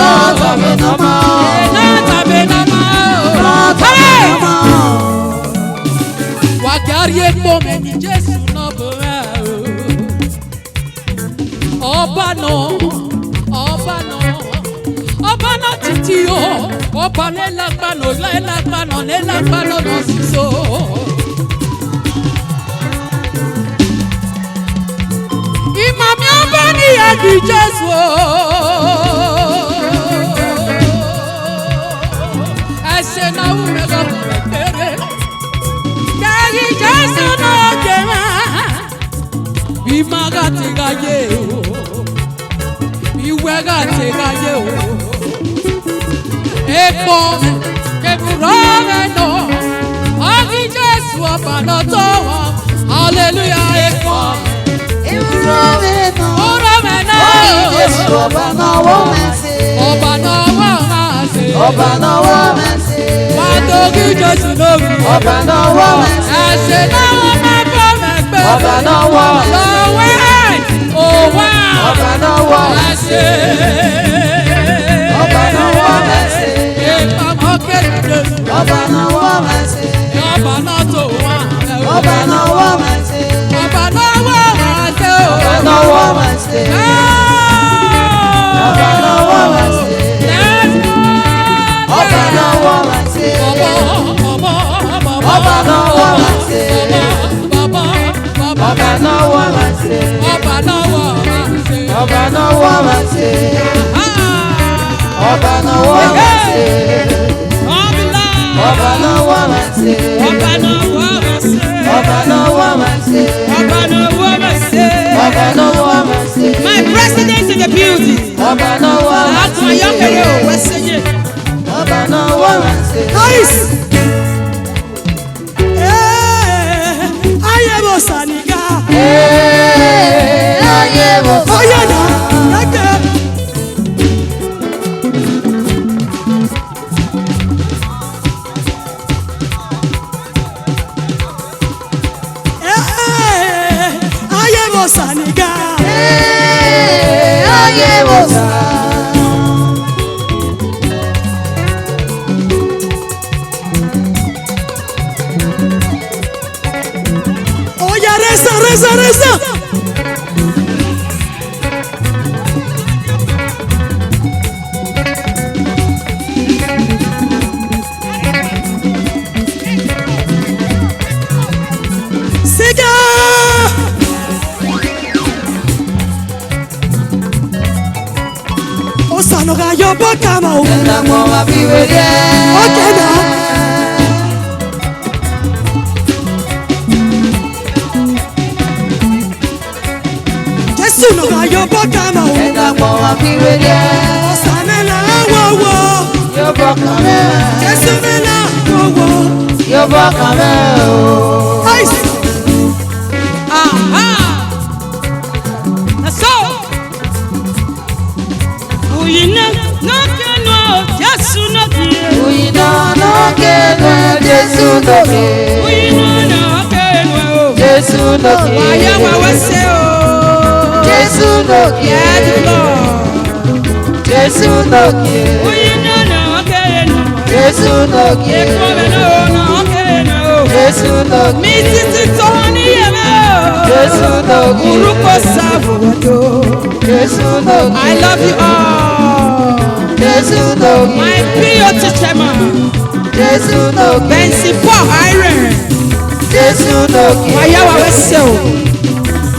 Not a me no more. Not a me no more. Not a me no more. Kárí epo mẹ́ni Jésù náà bẹ̀rẹ̀ o. Ọba náà títí o. Ọba lélágbáná náà sísọ. Ìmàmí ọba níyàgì Jésù o. Ẹsẹ̀ náà wù mí lọ́kùnrin péré. Yàgì Jésù náà jẹ̀rà. Ìmàgà ti ga yé o. Ìwẹ́gà ti ga yé o. Epo kebùrọ̀ rẹ̀ nọ. Ọ̀gì Jésù ọba náà tó wọ̀. Hallelujah epo. Ìwúrọ̀ rẹ̀ nọ. Ọ̀rọ̀ rẹ̀ náà. Ọ̀gì Jésù ọba náà wọ́ mẹ́sẹ̀. Ọba náà wọ́ mẹ́sẹ̀. Ọba náà wọ́ mẹ́sẹ̀. Pàtàkì Jésù lórí. Ọba náà wọ́ mẹ́sẹ̀. Ẹ̀sẹ̀ náà wọ́n máa bọ́ mẹ́gbẹ́. Ọba náà wọ́ mẹ́sẹ̀. Lọ́wọ́ òwá. Ọba náà wọ́ mẹ́sẹ̀. Ọba náà wọ́ mẹ́sẹ̀. Ìpamọ́ kéde. Ọba náà wọ́ mẹ́sẹ̀. Ọba náà tó wá. Ọba náà wọ́ mẹ́sẹ̀. Ọba náà wọ́ mẹ́sẹ̀. Ọba náà wọ́ mẹ́sẹ̀. Ọba náà wọ́ mẹ́sẹ̀. Ọba náà wọ́ mẹ́sẹ̀. Ọba náà wọ́ mẹ́sẹ̀. Ọba náà wọ́ mẹ́sẹ̀. Ọba náà wọ́ mẹ́sẹ̀. Ọba náà wọ́ mẹ́sẹ̀. Ọba náà wọ́ mẹ́sẹ̀. Ọba náà wọ́ mẹ́sẹ̀. Ọba náà wọ́ mẹ́sẹ̀. My president in the building. Ọba náà wọ́ mẹ́sẹ̀. Ọba náà wọ́ mẹ́sẹ̀. Nice. Ayé mo sànìgá. Ayé mo sànìgá. Ayé náà lẹ́gẹ̀ẹ́. Ayé mo sànìgá. Ayé mo sànìgá. Oya reza. Siga. Osanoga yobo kama o. Enda mo ma fi wele. Okay now. Jésù noga yobo kama o. Enda mo ma fi wele. Osanela wowo. Yobo kame. Jésù nela wowo. Yobo kame o. Nice. Aha. That's all. Uyina no keno Jésù no kie. Uyina no keno Jésù no kie. Uyina no keno Jésù no kie. Waya wawase o. Jésù no kie. Jésù no kie. Uyina no keno. Jésù no kie. Ekobe no keno. Jésù no kie. Mi titi to ni yeme o. Jésù no kie. Uruko savu wado. Jésù no kie. I love you all. Jésù no kie. My POT chairman. Jésù no kie. Bensi for iron. Jésù no kie. Waya wawase o.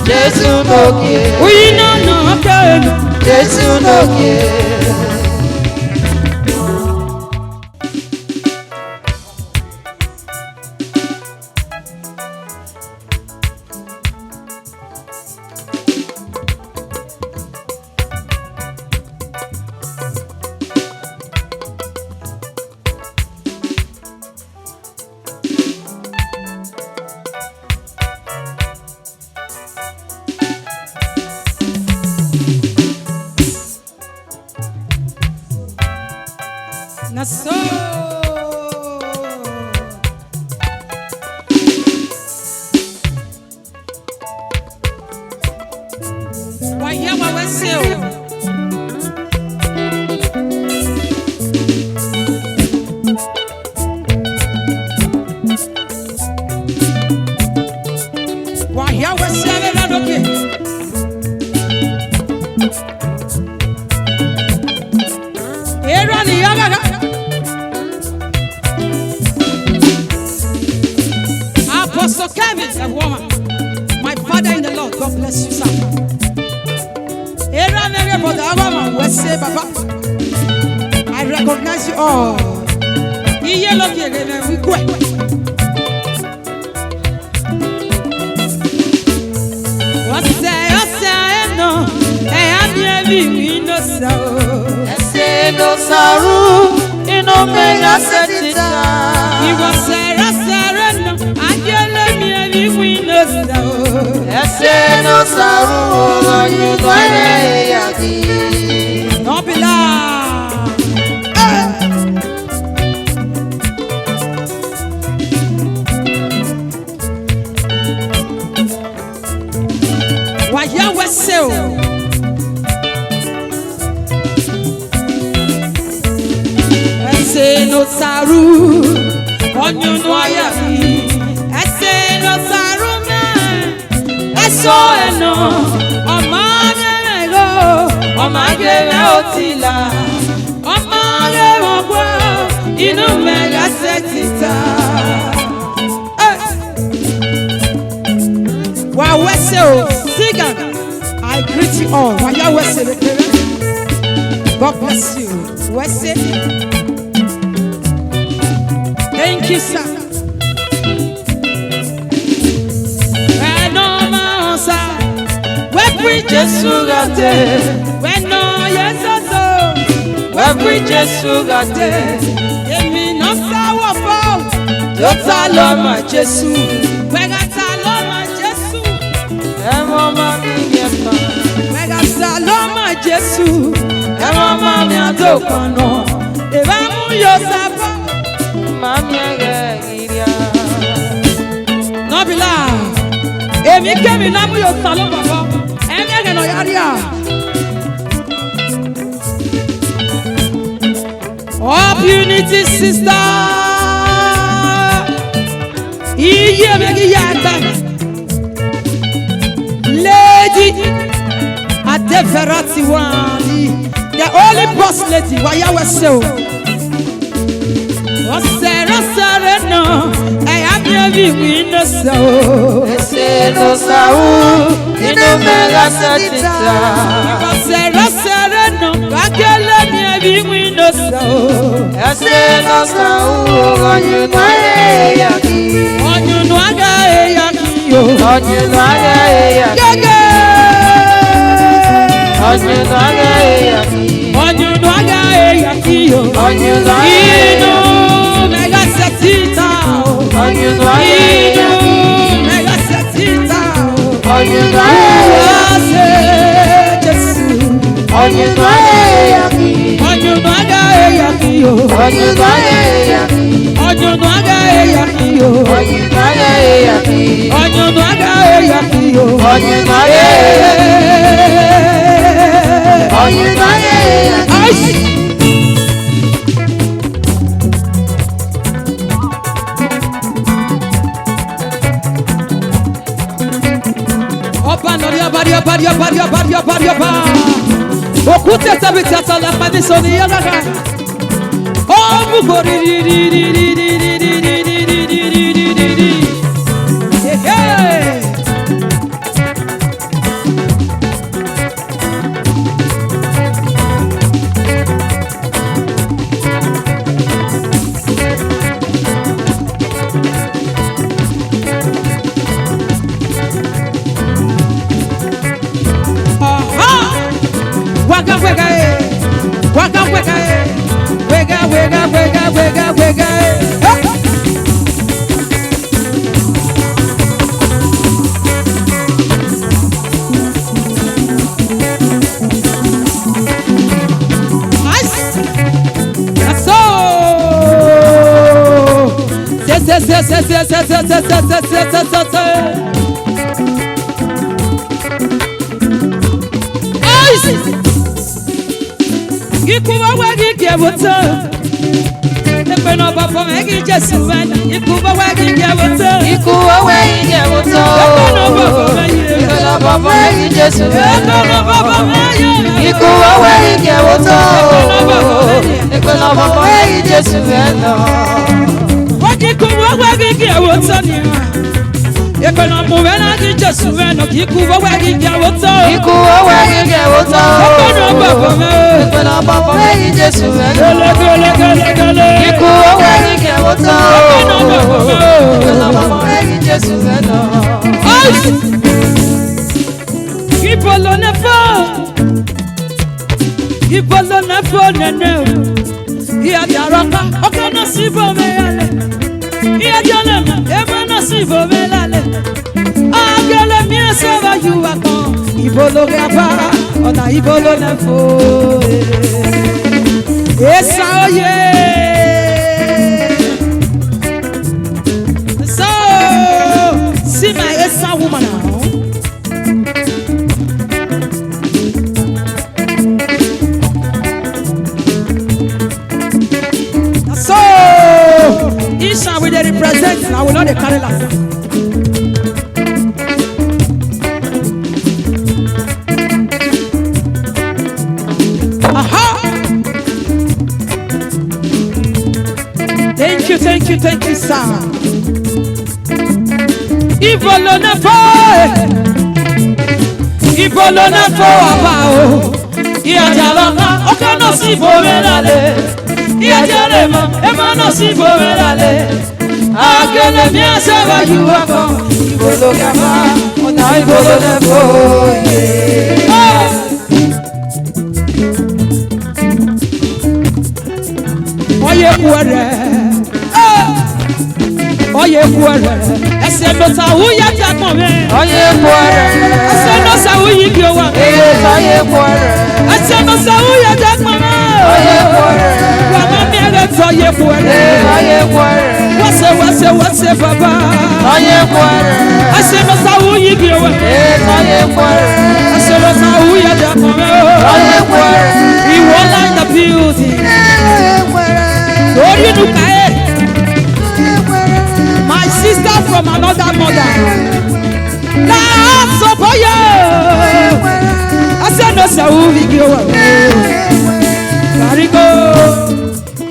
Jésù no kie. Uyina no keno. Jésù no kie. Na so. Waya wawase o. woman. My father in the Lord, God bless you, sir. Era nere for the woman, we say, Baba. I recognize you all. Iye lo ki ere we go. What say no? Eh, I'm we no so. Say no sorrow, in Omega Setita. He was Sarah, and we no so. Say no sorrow, you go No belong. Why you were so? Say no saru, on you know I say no saru man. I saw no, on my go, on my otila, on my you know mega setita. Wow, Wessel, Sigan, I greet you all. Why you Wessel? God bless you, Wessel. Thank you, sir. When no man sir, when we just got it. When no yes so, when we just got it. Give me no sour fault. Don't allow my Jesus. When I allow my Jesus, mama mi yepa. When I allow my Jesus, mama mi adokano. Eva mu yosapa. No be lie. Emi kemi na mu yo salon baba. Emi no yaria. Up unity sister. Iye begi yata. Lady Adeferati wani. The only boss lady. Why you were so? Sarah, no, I am your window so. Say no sorrow, in Omega Setita. Sarah, no, I can't let me window so. Say no sorrow, on you know I on you know I got on you know I on you know I on you know I on you know mega setita. On you know mega setita. On you know on you know on you know on you know Okute sabiti asala padi soni yagaga. Oh mugori ri ri ri ri ri ri ri ri ri ri ri ri ri. Hey. Waka wega waka wega wega wega wega wega wega. That's Ikuba wagi kiabuta, epeno papa megi jesuwen. Ikuba wagi kiabuta, Ikuba wagi kiabuta, epeno papa megi jesuwen. Epeno papa megi, Ikuba wagi kiabuta, epeno papa megi jesuwen. Wagi kuba wagi kiabuta niwa, Ekwe na muvena di Jesu eno kiku wowe gige woto. Iku wowe gige woto. Ekwe na babo me. Ekwe na babo me Jesu eno. Gele. Iku wowe gige woto. Ekwe na babo me. Ekwe na babo me Jesu eno. Ibolo na fo nene. Iya jaraka okana sibo me yale. Iya jalema ebe na sibo me lale. Agele mi aseba you akon. Ibolo gaba ona ibolo na fo. Esa oye. So see my Esa woman now. So Isha will they represent. I will not carry last. Aha! Thank you, sir. Ibolo na fo abao. Iya jalaka okano si bomelale. Iya jalema emano si bomelale. Agele mi aseba you akon. Ibolo gaba ona ibolo na fo. Oye kuere. Ese no sa uya takon me. Oye kuere. Ese no sa uyi bi owa. Oye kuere. Ese no sa uya takon me. Oye kuere. Mama mi ele to ye kuere. Oye kuere. Wase baba. Oye kuere. Ese no sa uyi bi owa. Oye kuere. Ese no sa uya takon me. Oye kuere. He won't like the beauty. Ori nukae. My sister from another mother. La soboye. I said no sa uvi giwa. Karigo.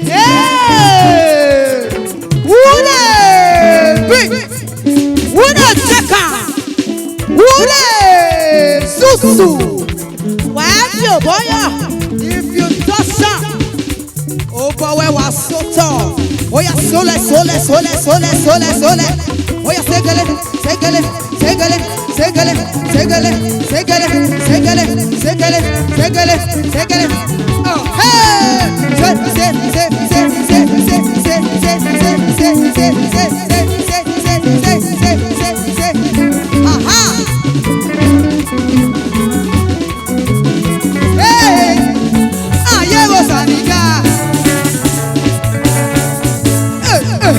Hey! Wule! Big! Wule cheka! Wule! Susu! Wapi oboya? If you touch her, Obowe was so tall. Oya sole. Oya segele. Oh hey! Aha! Hey! Aye was aniga. Aha!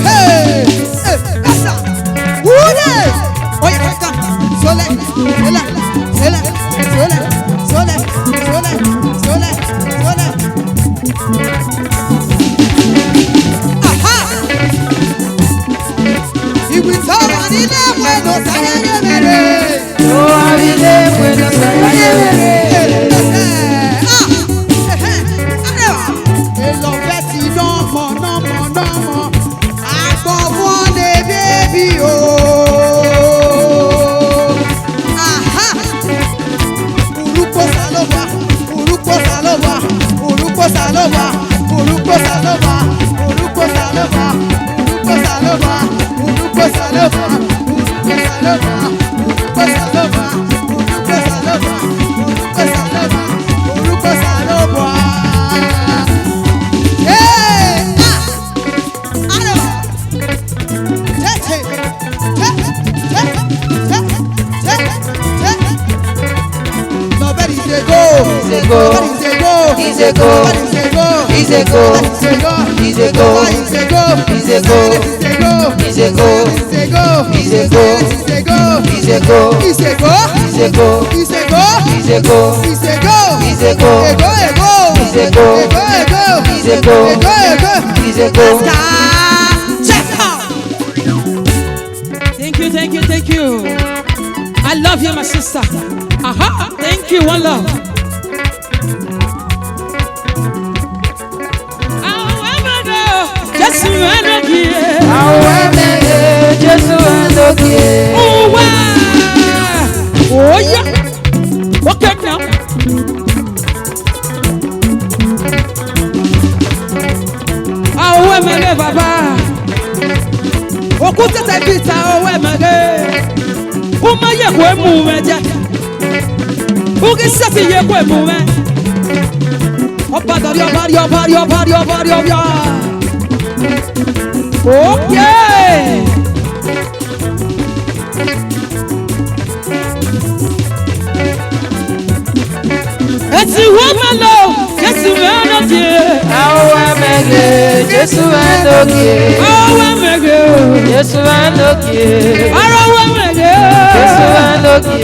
Thank you. I love you, my sister. Aha, thank you, one love. Just Uma ye kwe muwe je. Ugi sati ye kwe muwe. Opa dari obari obari obari obari obari. Okay. Eti wamalo, Jesu enoki. Awamege, Jesu enoki. Awamege, Jesu enoki. Arawamege, Jesu enoki.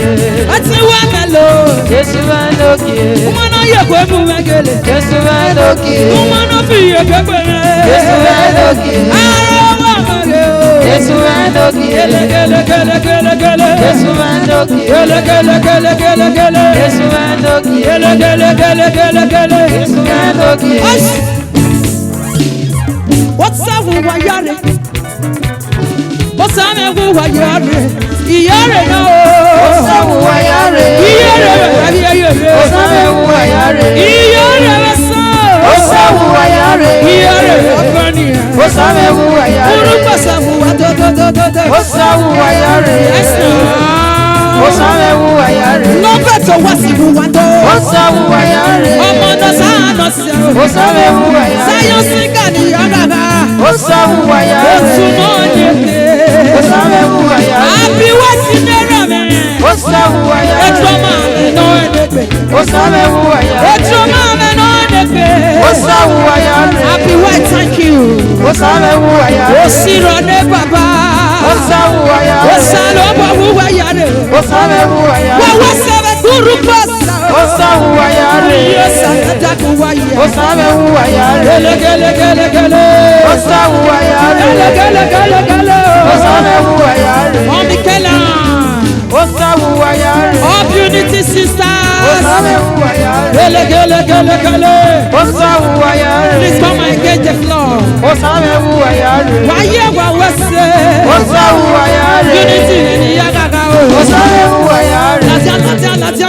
Eti wamalo, Jesu enoki. Umana yekwe mumegele. Jesu enoki. Umana fiye kekele. Jesu enoki. Arawamege, Jesu enoki. gele gele gele gele gele. Jesu enoki. Gele gele gele gele gele. Jesu enoki. Gele gele gele gele gele. Jesu enoki. What's up with Wayare? What's up with Wayare? Iyare no. Osamu wayare. Iyare. Osamu wayare. Iyare wasa. Osamu wayare. Iyare afani. Osamu wayare. Urupa samu wato. Osamu wayare. Osamu wayare. Lọ́pẹ̀tọ̀ wá sí mu wato. Osamu wayare. Ọmọ náà sáà sí o. Osamu wayare. Sáyọ̀ sígà ní ọ̀gàgà. Osamu wayare. Oṣù náà yẹ ké. Osamu wayare. Àbí wá sí náírà mi. Osamu wayare. Ètò máa mi náà ẹ̀dẹ̀gbẹ̀. Osamu wayare. Ètò máa mi náà ẹ̀dẹ̀gbẹ̀. Osamu wayare. Happy white thank you. Osamu wayare. Òsì rọ̀ ní bàbá. Osamu wayare. Òsà ló bọ̀ wúwa yàrá. Osamu wayare. Wọ́wọ́ sẹ́fẹ̀ kúrú pọ̀sà. Osamu wayare. Yóò sàkàtà kú wáyà. Osamu wayare. Gẹ́lẹ́gẹ́lẹ́gẹ́lẹ́gẹ́lẹ́. Osamu wayare. Gẹ́lẹ́gẹ́lẹ́gẹ́lẹ́gẹ́lẹ́. Osamu wayare. Mọ̀mí kẹ́lá. Osamu wayare. Of Unity Sisters. Osamu wayare. Gẹ́lẹ́gẹ́lẹ́gẹ́lẹ́gẹ́lẹ́. Osamu wayare. Please come and engage the floor. Osamu wayare. Wáyé wà wẹ́sẹ̀. Osamu wayare. Unity ni yá gàgà o. Osamu wayare.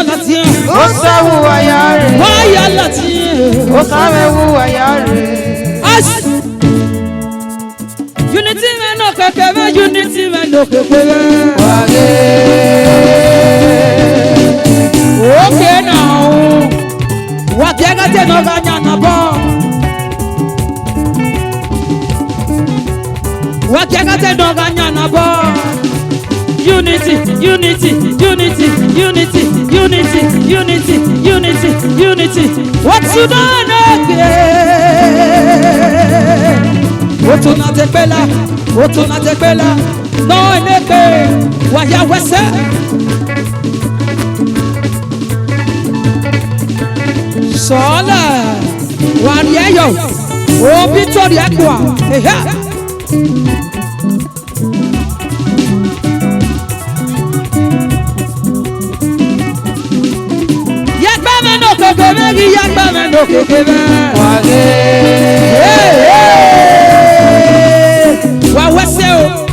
Latia. Osamu wayare. Wáyé latia. Osamu wayare. Ash. Unity men no kekere. Unity men no kekere. Wage. Okay now. Wakiaga tena ganya na bo. Wakiaga tena ganya na bo. Unity. What's you done again? Otuna tepela. No eneke. Waya wese. Sola. Wariyo. Obi tori akwa. Ehe. Yagba me no kekere. Wage. Wa wese o.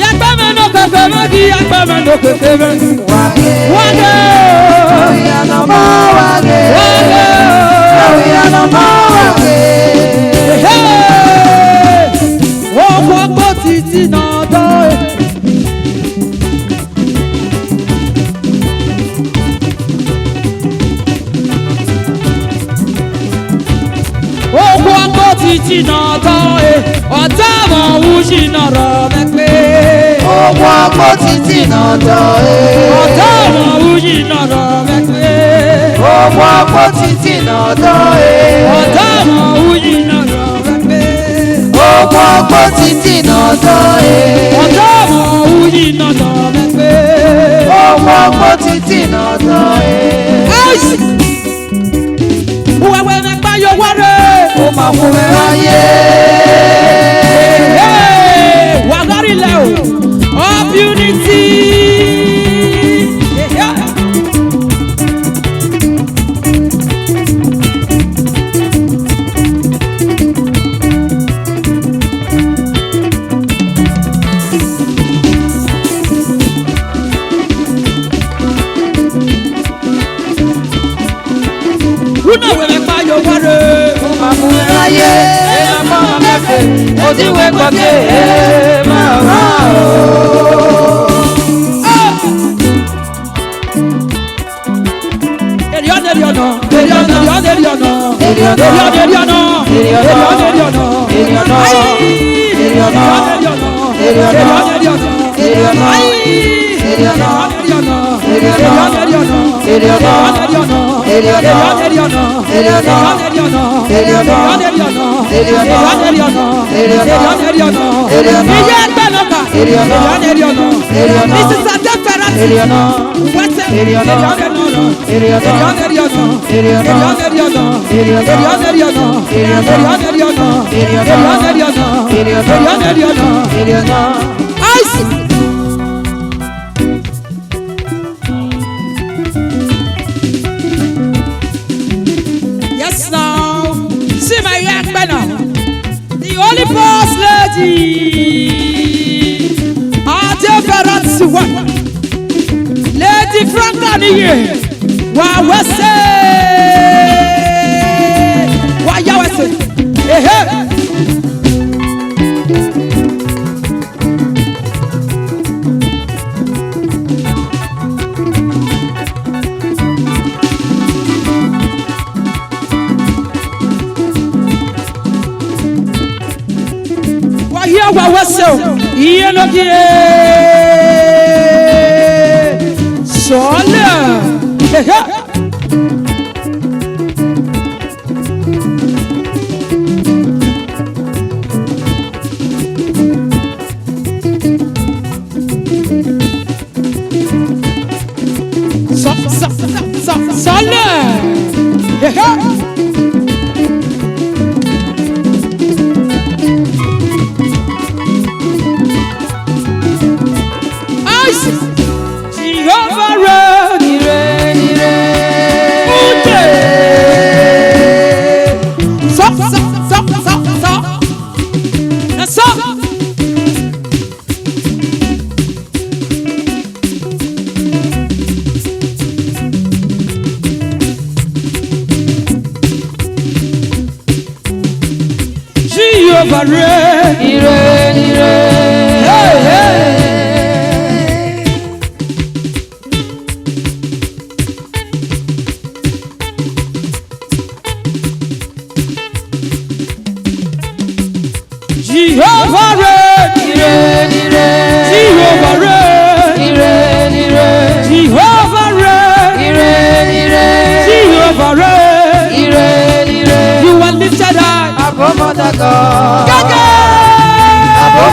Yagba me no kekere. Wage. Wage. Oyanamo wage. Oyanamo wage. Ọgbọ́gbọ́ títí náà tọ́. Ọgbọ́gbọ́ títí náà tọ́. Ọ̀tá àwọn wúṣì náà rọ̀ mẹ́pẹ́. Ogbogbo títí náà tọ́. Ọ̀tá àwọn wúṣì náà rọ̀ mẹ́pẹ́. Ogbogbo títí náà tọ́. Ọ̀tá àwọn wúṣì náà rọ̀ mẹ́pẹ́. Ogbogbo títí náà tọ́. Ọ̀tá àwọn wúṣì náà rọ̀ mẹ́pẹ́. Ogbogbo títí náà tọ́. Wẹ́wẹ́ nípa yóò wáré. Ó máa fún mi ráyé. Wàgárí lẹ̀ o. Of Unity. ena mama mefe odiwe kwake mama Yes, now see my young man now. The Holy Boss Lady. Lady Franca niye wa wese wa ya wese ehe wa ya wa wese iye no kie Sola,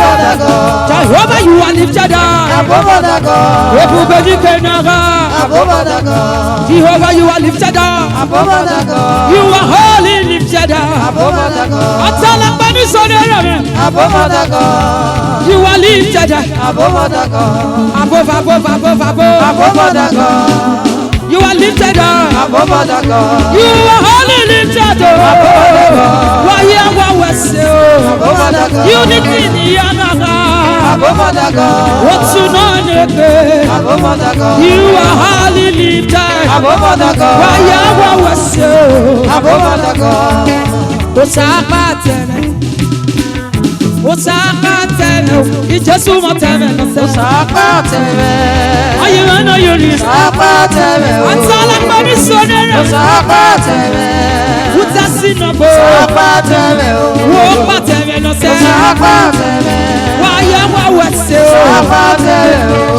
Jehovah, you are lifted up. Jehovah, you are lifted up. You are holy lifted up. You are lifted up. Above. You are lifted up. You are holy lifted up. Unity in the you are highly lifted. It's just so much time. Are you know you need? I'm telling my son. What's that sin of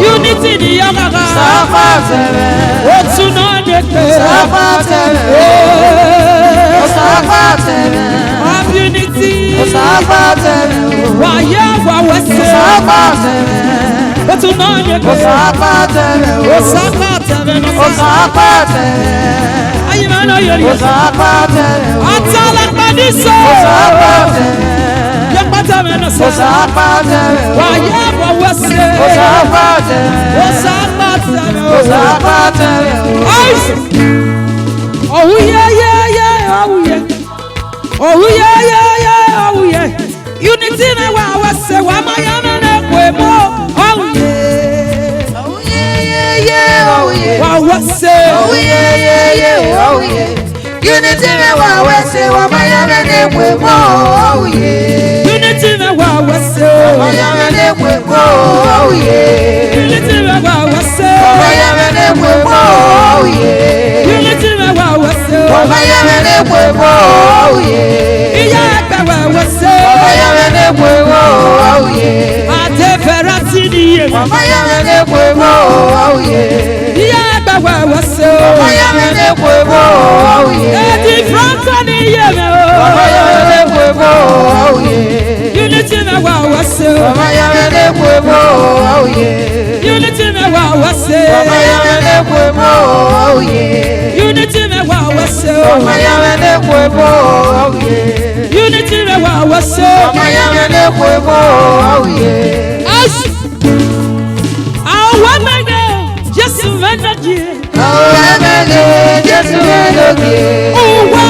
unity in the Yamaha. What's to know unity. Why you was but to know you oh yeah, yeah, yeah, oh yeah. Oh yeah, yeah, yeah, oh yeah. Unity na wa wase wa mayana na kwemo. Oh yeah. Oh yeah, yeah, yeah, oh yeah. Wa wase. Oh yeah, yeah, yeah, oh yeah. Unity me wa wese wa mayame ne kwebo oh yeah. Unity me wa wese mayame ne kwebo oh yeah. Unity me wa wese mayame ne kwebo oh yeah. Unity me wa wese mayame ne kwebo oh yeah. Iya gba wa wese mayame ne kwebo oh yeah. Ate ferati ni ye mayame ne kwebo oh yeah. Iya gba wa wese mayame ne kwebo oh yeah. Edi Franco ni ye me mayame ne kwebo oh yeah. Unity me wa wese mayame ne kwebo oh yeah. Unity me wa wese mayame ne kwebo oh yeah. Unity me wa wese mayame ne kwebo oh yeah. Unity me wa wese mayame ne kwebo oh yeah. Ash Awa mege Jesu menagi Awa mege Jesu menagi Uwa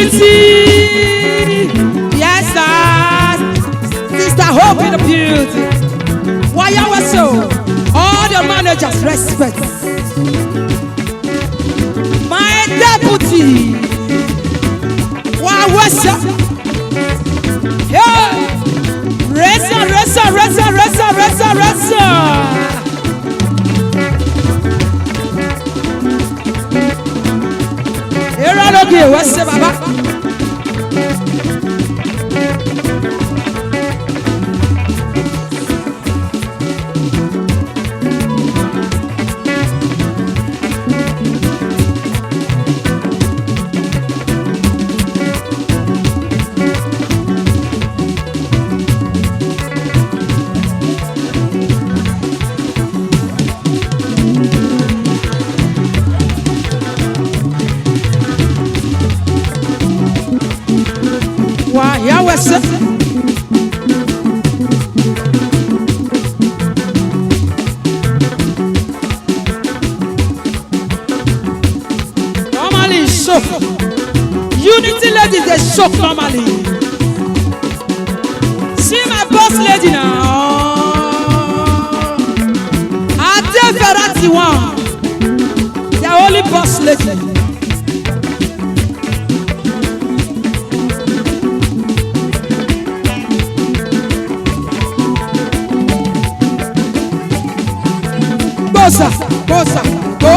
Unity, yes, sir. Sister Hope in the beauty. Why you were so? All the managers respect. My deputy. Why was so? Yeah. Resa. Okay, what's up, Baba? Normally shock. Unity ladies they shock normally. See my boss lady now. Ade Ferrati one. The only boss lady. Bossa, go.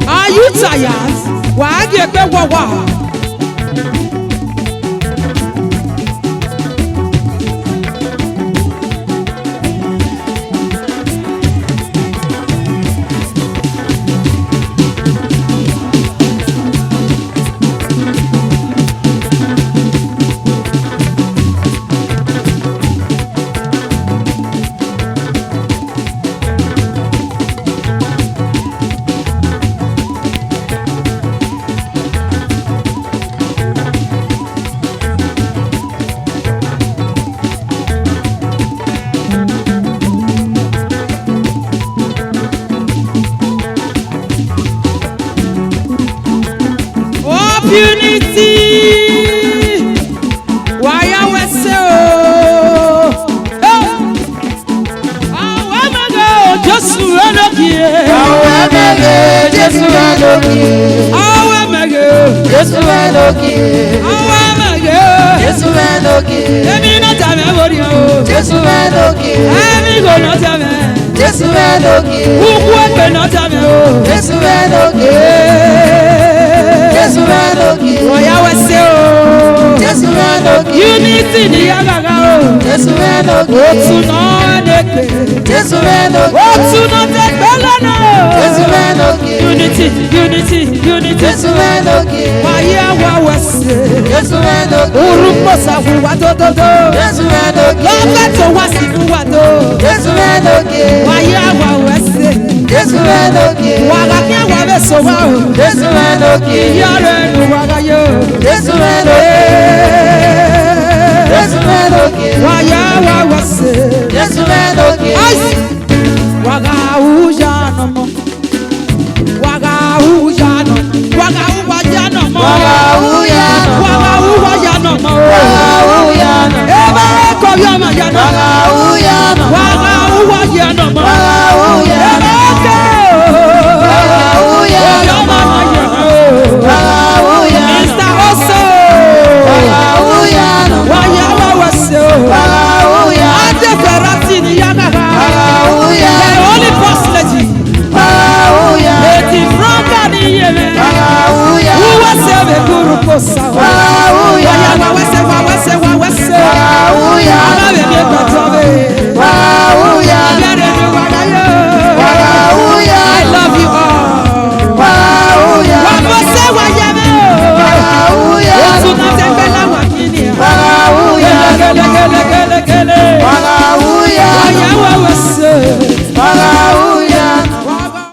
Are you tired? Why do you go wawa? Unity, why are we so? Just run up here. Just run up here. Just run up here. Just run up here. Let me not tell me about you. Just run up here. Let me go not tell me. Just run up here. Who would not tell me? Just run up here. Waya wese o. Unity ni agaga o. Otu no nekpe. Otu no tekpe lana o. Unity. Waya wa wese. Urumbo safu wa dododo. Lọ́pẹ́ tó wá sí fún wa tó. Waya wa wese. Wàhálà kí wà Yahweh so wow. Jésù rẹ̀ lókè. Yahweh nu wagayo. Jésù rẹ̀ lókè. Jésù rẹ̀ lókè. Waya wa wase. Jésù rẹ̀ lókè. Waga uja no mo.